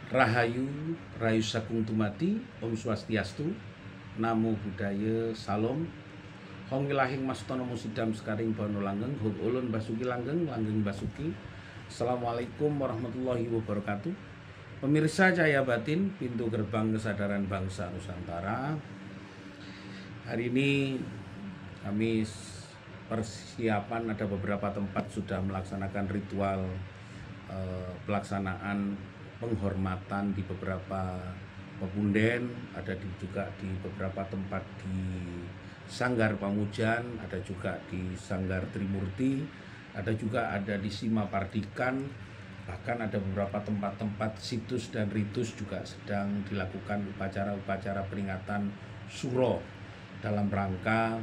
Rahayu, Rayu Sakung Tumati, Om Swastiastu, Namo Buddhaya, Salam. Hong wilahing mastono musidam sekaring bono langgeng, hong ulun basuki langgeng, langgeng basuki. Assalamualaikum warahmatullahi wabarakatuh. Pemirsa Cahaya Batin, pintu gerbang kesadaran bangsa Nusantara. Hari ini kami persiapan, ada beberapa tempat sudah melaksanakan ritual pelaksanaan penghormatan di beberapa pepunden, ada juga di beberapa tempat di Sanggar Pamujan, ada juga di Sanggar Trimurti, ada juga di Sima Pardikan, bahkan ada beberapa tempat-tempat situs dan ritus juga sedang dilakukan upacara-upacara peringatan Suro dalam rangka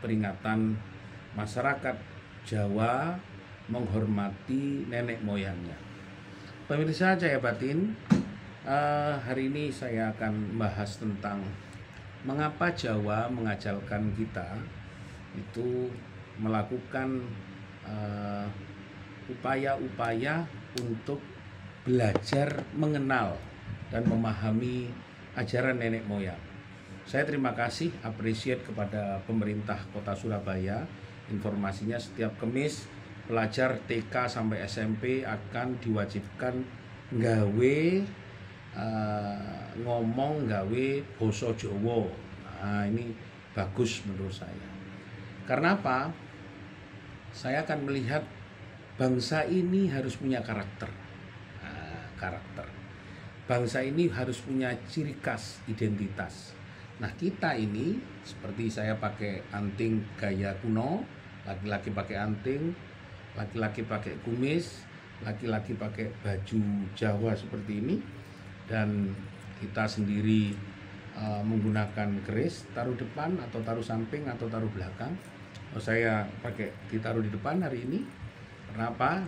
peringatan masyarakat Jawa menghormati nenek moyangnya. Pemirsa Cahaya Batin, hari ini saya akan membahas tentang mengapa Jawa mengajarkan kita itu melakukan upaya-upaya untuk belajar mengenal dan memahami ajaran nenek moyang. Saya terima kasih, appreciate kepada pemerintah Kota Surabaya. Informasinya setiap Kamis pelajar TK sampai SMP akan diwajibkan ngomong gawe basa Jawa. Nah, ini bagus menurut saya. Karena apa? Saya akan melihat bangsa ini harus punya karakter. Karakter. Bangsa ini harus punya ciri khas, identitas. Nah, kita ini seperti saya pakai anting gaya kuno, laki-laki pakai anting, laki-laki pakai kumis, laki-laki pakai baju Jawa seperti ini, dan kita sendiri menggunakan keris, taruh depan atau taruh samping atau taruh belakang. Saya pakai ditaruh di depan hari ini. Kenapa?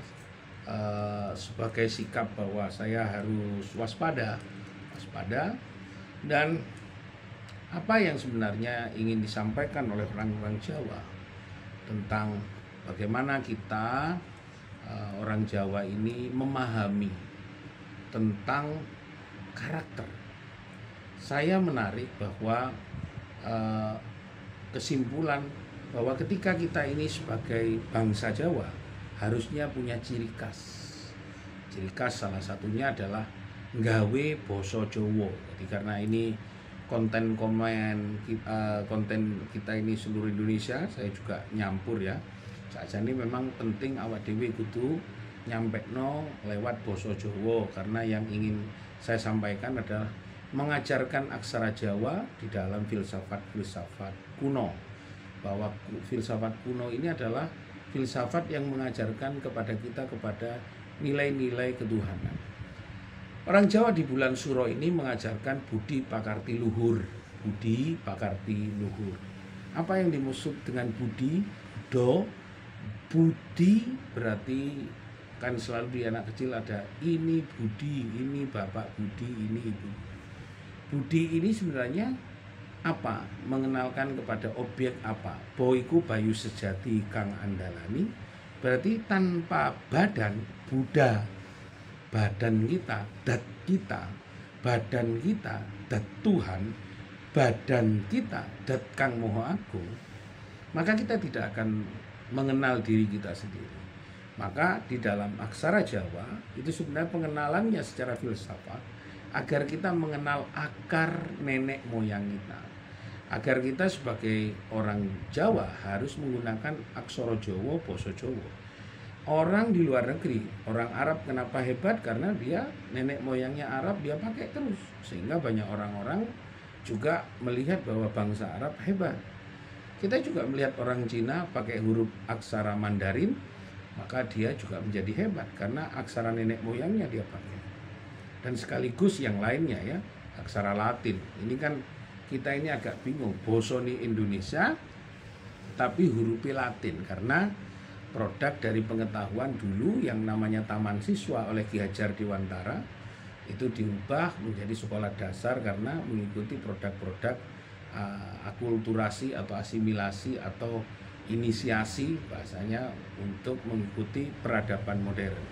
Sebagai sikap bahwa saya harus waspada, dan apa yang sebenarnya ingin disampaikan oleh orang-orang Jawa tentang bagaimana kita orang Jawa ini memahami tentang karakter. Saya menarik bahwa kesimpulan bahwa ketika kita ini sebagai bangsa Jawa harusnya punya ciri khas. Ciri khas salah satunya adalah nggawe basa Jawa. Jadi karena ini konten kita ini seluruh Indonesia, saya juga nyampur ya. Saja ini memang penting awak dhewe kudu nyampekno lewat basa Jawa, karena yang ingin saya sampaikan adalah mengajarkan aksara Jawa di dalam filsafat kuno. Bahwa filsafat kuno ini adalah filsafat yang mengajarkan kepada kita kepada nilai-nilai ketuhanan. Orang Jawa di bulan Suro ini mengajarkan budi pakarti luhur. Budi pakarti luhur. Apa yang dimaksud dengan budi? Budi berarti kan selalu di anak kecil ada ini budi, ini bapak budi, ini ibu. Budi ini sebenarnya apa? Mengenalkan kepada objek apa? Boiku bayu sejati kang andalani. Berarti tanpa badan, Buddha, badan kita, dat kita, badan kita, dat Tuhan, badan kita, dat Kang Moho Agung, maka kita tidak akan mengenal diri kita sendiri. Maka di dalam aksara Jawa itu sebenarnya pengenalannya secara filsafat agar kita mengenal akar nenek moyang kita. Agar kita sebagai orang Jawa harus menggunakan aksara Jawa, basa Jawa. Orang di luar negeri, orang Arab kenapa hebat? Karena dia nenek moyangnya Arab, dia pakai terus. Sehingga banyak orang-orang juga melihat bahwa bangsa Arab hebat. Kita juga melihat orang Cina pakai huruf aksara Mandarin, maka dia juga menjadi hebat karena aksara nenek moyangnya dia pakai. Dan sekaligus yang lainnya ya, aksara Latin. Ini kan kita ini agak bingung, basa ini Indonesia tapi hurufnya Latin, karena produk dari pengetahuan dulu yang namanya Taman Siswa oleh Ki Hajar Dewantara itu diubah menjadi sekolah dasar karena mengikuti produk-produk akulturasi atau asimilasi atau inisiasi bahasanya untuk mengikuti peradaban modern.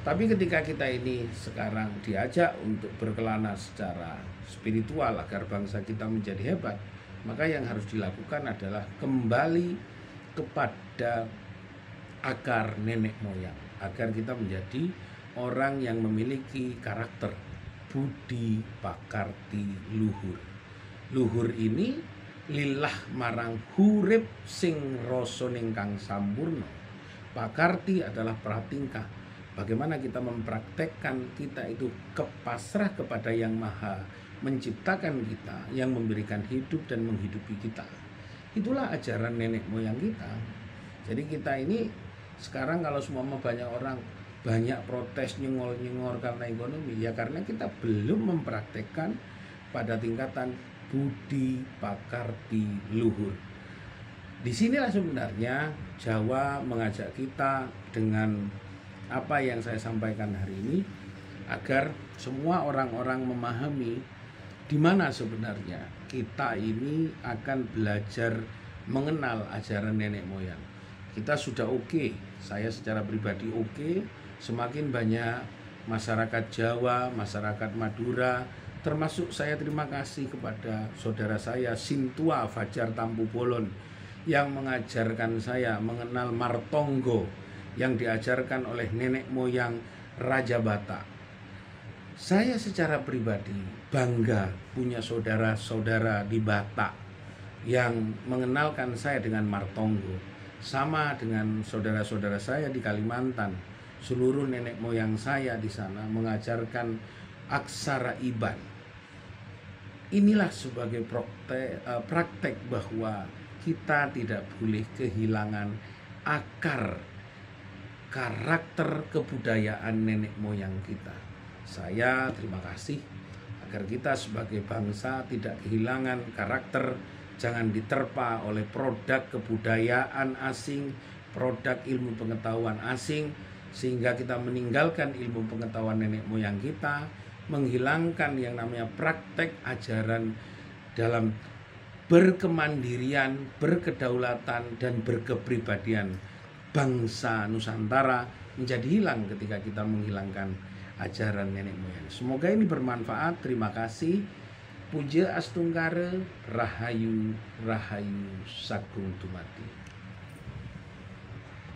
Tapi ketika kita ini sekarang diajak untuk berkelana secara spiritual agar bangsa kita menjadi hebat, maka yang harus dilakukan adalah kembali kepada akar nenek moyang agar kita menjadi orang yang memiliki karakter budi pakarti luhur. Luhur ini lillah marang hurip sing rasa kang sampurna. Pakarti adalah pratingkah. Bagaimana kita mempraktekkan kita itu kepasrah kepada yang maha menciptakan kita, yang memberikan hidup dan menghidupi kita. Itulah ajaran nenek moyang kita. Jadi kita ini sekarang kalau semua banyak orang banyak protes nyengol-nyengor karena ekonomi, ya karena kita belum mempraktekkan pada tingkatan budi pakarti luhur. Disinilah sebenarnya Jawa mengajak kita dengan apa yang saya sampaikan hari ini, agar semua orang-orang memahami di mana sebenarnya kita ini akan belajar mengenal ajaran nenek moyang. Kita sudah oke, saya secara pribadi oke, semakin banyak masyarakat Jawa, masyarakat Madura, termasuk saya terima kasih kepada saudara saya Sintua Fajar Tampu Bolon yang mengajarkan saya mengenal Martonggo yang diajarkan oleh nenek moyang Raja Batak. Saya secara pribadi bangga punya saudara-saudara di Batak yang mengenalkan saya dengan Martonggo. Sama dengan saudara-saudara saya di Kalimantan, seluruh nenek moyang saya di sana mengajarkan aksara Iban. Inilah sebagai praktek bahwa kita tidak boleh kehilangan akar karakter kebudayaan nenek moyang kita. Saya terima kasih agar kita sebagai bangsa tidak kehilangan karakter, jangan diterpa oleh produk kebudayaan asing, produk ilmu pengetahuan asing, sehingga kita meninggalkan ilmu pengetahuan nenek moyang kita, menghilangkan yang namanya praktek ajaran dalam berkemandirian, berkedaulatan, dan berkepribadian bangsa Nusantara menjadi hilang ketika kita menghilangkan ajaran nenek moyang. Semoga ini bermanfaat. Terima kasih. Puja Astungkare, Rahayu Rahayu Sagung Dumadi.